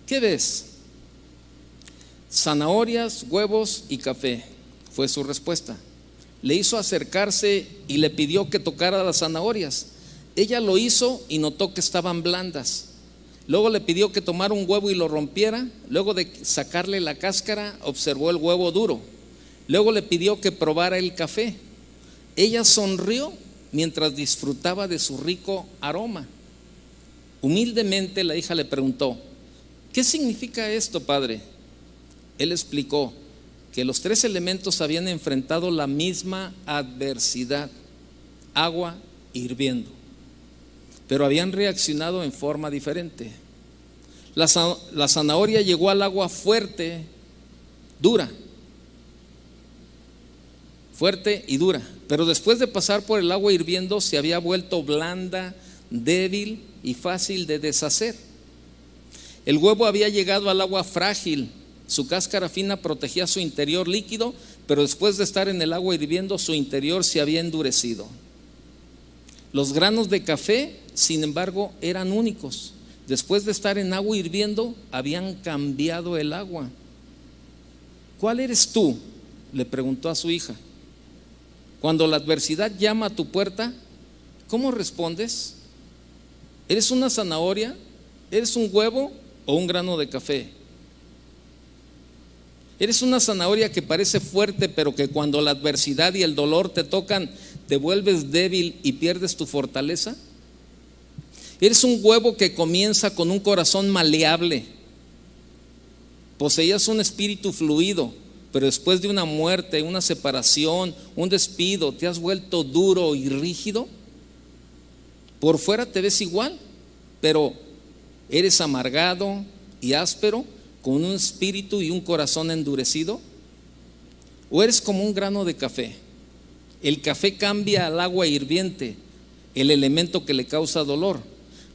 ¿qué ves? Zanahorias, huevos y café, fue su respuesta. Le hizo acercarse y le pidió que tocara las zanahorias. Ella lo hizo y notó que estaban blandas. Luego le pidió que tomara un huevo y lo rompiera. Luego de sacarle la cáscara, observó el huevo duro. Luego le pidió que probara el café. Ella sonrió mientras disfrutaba de su rico aroma. Humildemente la hija le preguntó: ¿qué significa esto, padre? Él explicó que los 3 elementos habían enfrentado la misma adversidad: agua hirviendo, pero habían reaccionado en forma diferente. La zanahoria llegó al agua fuerte y dura, pero después de pasar por el agua hirviendo se había vuelto blanda, débil y fácil de deshacer. El huevo había llegado al agua frágil, Su cáscara fina protegía su interior líquido, pero después de estar en el agua hirviendo, su interior se había endurecido. Los granos de café, sin embargo, eran únicos. Después de estar en agua hirviendo, habían cambiado el agua. ¿Cuál eres tú?, le preguntó a su hija. Cuando la adversidad llama a tu puerta, ¿cómo respondes? ¿Eres una zanahoria? ¿Eres un huevo o un grano de café? ¿Eres una zanahoria que parece fuerte, pero que cuando la adversidad y el dolor te tocan, te vuelves débil y pierdes tu fortaleza? ¿Eres un huevo que comienza con un corazón maleable? Poseías un espíritu fluido, pero después de una muerte, una separación, un despido, ¿te has vuelto duro y rígido? Por fuera te ves igual, pero ¿eres amargado y áspero, con un espíritu y un corazón endurecido? ¿O eres como un grano de café? El café cambia al agua hirviente, el elemento que le causa dolor.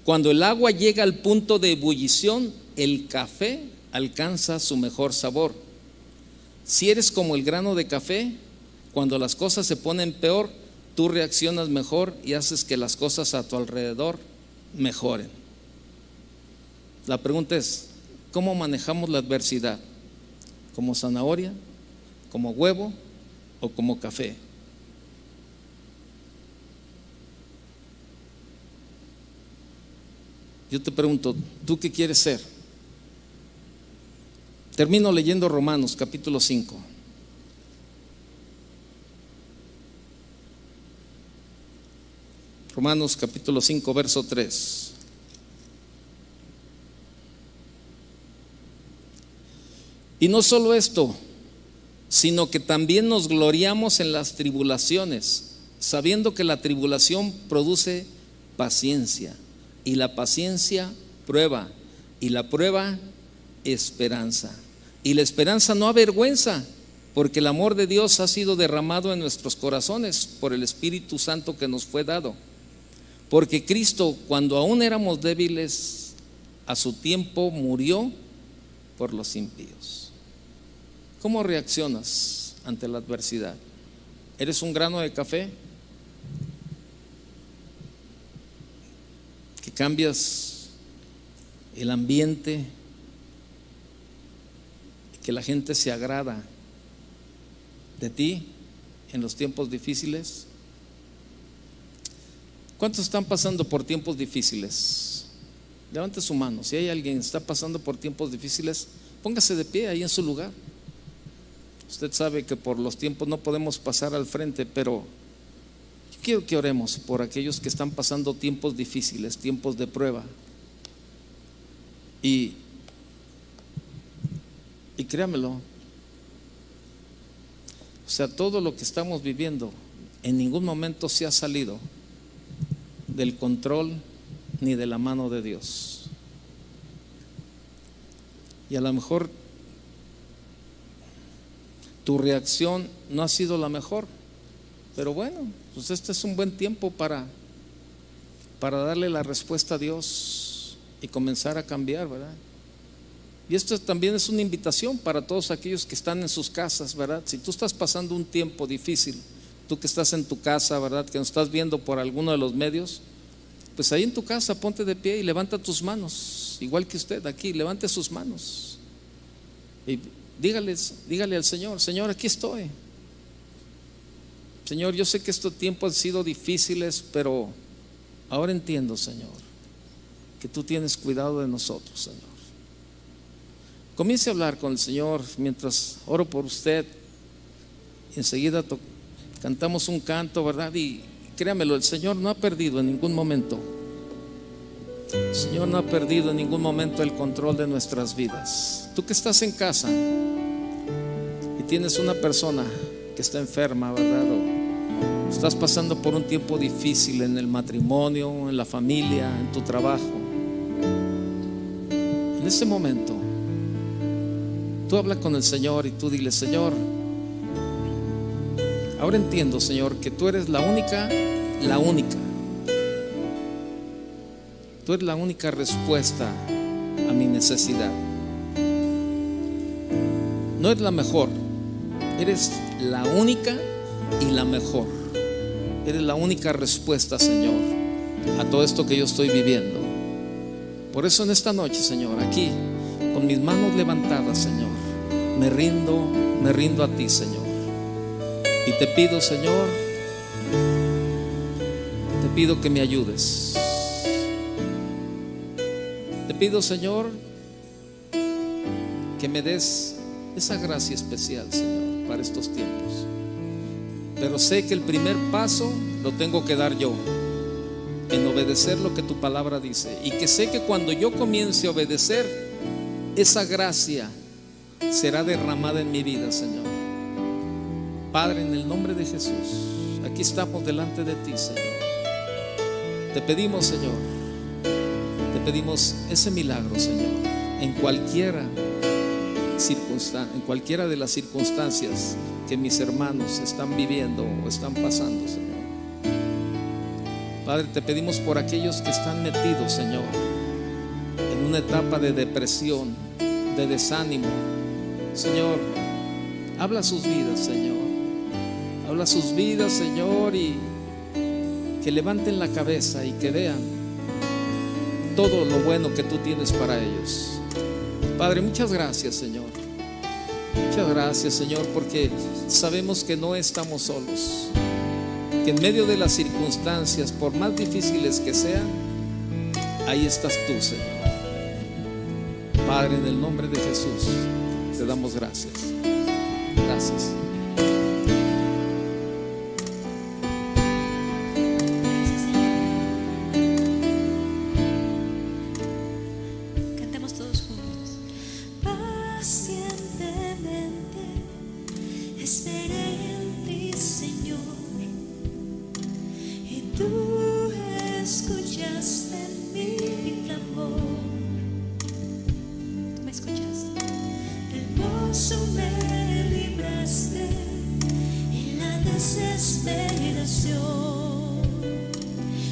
Cuando el agua llega al punto de ebullición, el café alcanza su mejor sabor. Si eres como el grano de café, cuando las cosas se ponen peor, tú reaccionas mejor y haces que las cosas a tu alrededor mejoren. La pregunta es, ¿cómo manejamos la adversidad? ¿Como zanahoria, como huevo o como café? Yo te pregunto, ¿tú qué quieres ser? Termino leyendo Romanos capítulo 5. Romanos capítulo 5, verso 3. Y no solo esto, sino que también nos gloriamos en las tribulaciones, sabiendo que la tribulación produce paciencia, y la paciencia prueba, y la prueba esperanza. Y la esperanza no avergüenza, porque el amor de Dios ha sido derramado en nuestros corazones por el Espíritu Santo que nos fue dado. Porque Cristo, cuando aún éramos débiles, a su tiempo murió por los impíos. ¿Cómo reaccionas ante la adversidad? ¿Eres un grano de café que cambias el ambiente, que la gente se agrada de ti en los tiempos difíciles? ¿Cuántos están pasando por tiempos difíciles? Levante su mano. Si hay alguien que está pasando por tiempos difíciles, póngase de pie ahí en su lugar. Usted sabe que por los tiempos no podemos pasar al frente, pero yo quiero que oremos por aquellos que están pasando tiempos difíciles, tiempos de prueba. Y créamelo, o sea, todo lo que estamos viviendo en ningún momento se ha salido del control ni de la mano de Dios. Y a lo mejor tu reacción no ha sido la mejor, pero bueno, pues este es un buen tiempo para darle la respuesta a Dios y comenzar a cambiar, ¿verdad? Y esto también es una invitación para todos aquellos que están en sus casas, ¿verdad? Si tú estás pasando un tiempo difícil, tú que estás en tu casa, ¿verdad?, que nos estás viendo por alguno de los medios, pues ahí en tu casa ponte de pie y levanta tus manos, igual que usted aquí, levante sus manos y dígale al Señor: Señor, aquí estoy. Señor, yo sé que estos tiempos han sido difíciles, pero ahora entiendo, Señor, que tú tienes cuidado de nosotros, Señor. Comience a hablar con el Señor mientras oro por usted. Enseguida cantamos un canto, ¿verdad? Y créamelo, el Señor no ha perdido en ningún momento. El Señor no ha perdido en ningún momento el control de nuestras vidas. Tú que estás en casa y tienes una persona que está enferma, ¿verdad?, o estás pasando por un tiempo difícil en el matrimonio, en la familia, en tu trabajo, en ese momento tú habla con el Señor y tú dile: Señor, ahora entiendo, Señor, que tú eres la única. Tú eres la única respuesta a mi necesidad. no es la mejor, eres la única y la mejor. Eres la única respuesta, Señor, a todo esto que yo estoy viviendo. Por eso en esta noche, Señor, aquí con mis manos levantadas, Señor, me rindo a ti, Señor. Y te pido, Señor, te pido que me ayudes. Te pido, Señor, que me des esa gracia especial, Señor, para estos tiempos. Pero sé que el primer paso lo tengo que dar yo, en obedecer lo que tu palabra dice. Y que sé que cuando yo comience a obedecer, esa gracia será derramada en mi vida, Señor. Padre, en el nombre de Jesús, aquí estamos delante de ti, Señor. Te pedimos, Señor, te pedimos ese milagro, Señor, en cualquiera de las circunstancias que mis hermanos están viviendo o están pasando, Señor. Padre, te pedimos por aquellos que están metidos, Señor, en una etapa de depresión, de desánimo. Señor, habla sus vidas, Señor. Habla sus vidas, Señor, y que levanten la cabeza y que vean todo lo bueno que tú tienes para ellos. Padre, muchas gracias, Señor. Muchas gracias, Señor, porque sabemos que no estamos solos, que en medio de las circunstancias, por más difíciles que sean, ahí estás tú, Señor. Padre, en el nombre de Jesús, te damos gracias. Gracias.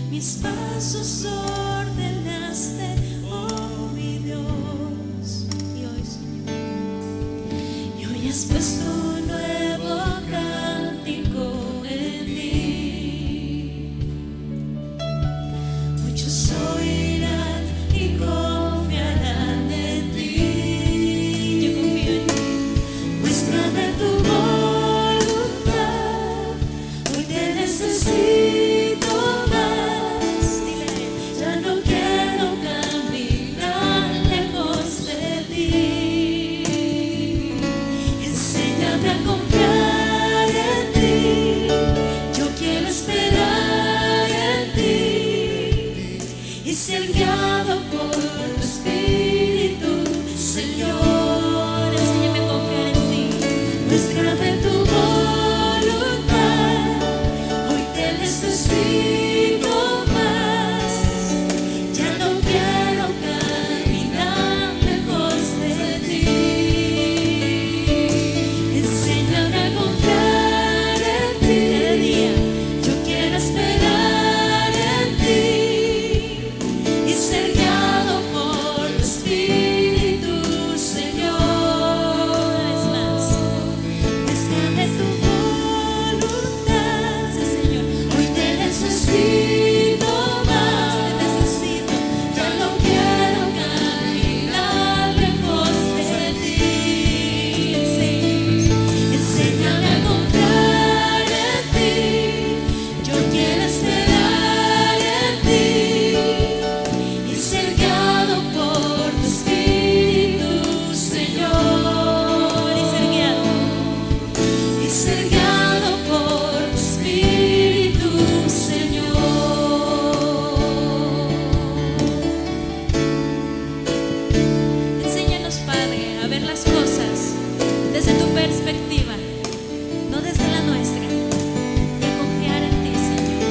Mis pasos ordenaste, oh mi Dios. Y hoy, Señor, y hoy has puesto un nuevo cántico en mí. Muchos oirán y confiarán en ti. Yo confío en ti. Muéstrame tu voluntad. Hoy te necesito más. Ser guiado por tu Espíritu, Señor. Enséñame a confiar en ti. Muéstrame tu voluntad. Hoy te necesito más. Ya no quiero caminar lejos de ti. Enséñame a confiar en ti. De día yo quiero esperar en ti. Ser guiado por tu Espíritu, Señor. Es más, muéstrame tu voluntad, sí, Señor. Hoy te necesito más, te necesito. Ya no quiero caminar lejos de ti. Enséñame a confiar en ti. Yo quiero esperar en ti. Ser guiado por tu Espíritu, Señor. Y ser guiado por tu Espíritu, Señor. Enséñanos, Padre, a ver las cosas desde tu perspectiva, no desde la nuestra, y a confiar en ti, Señor,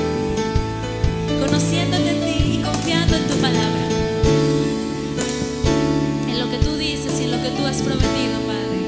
conociéndote en ti y confiando en tu palabra, en lo que tú dices y en lo que tú has prometido, Padre.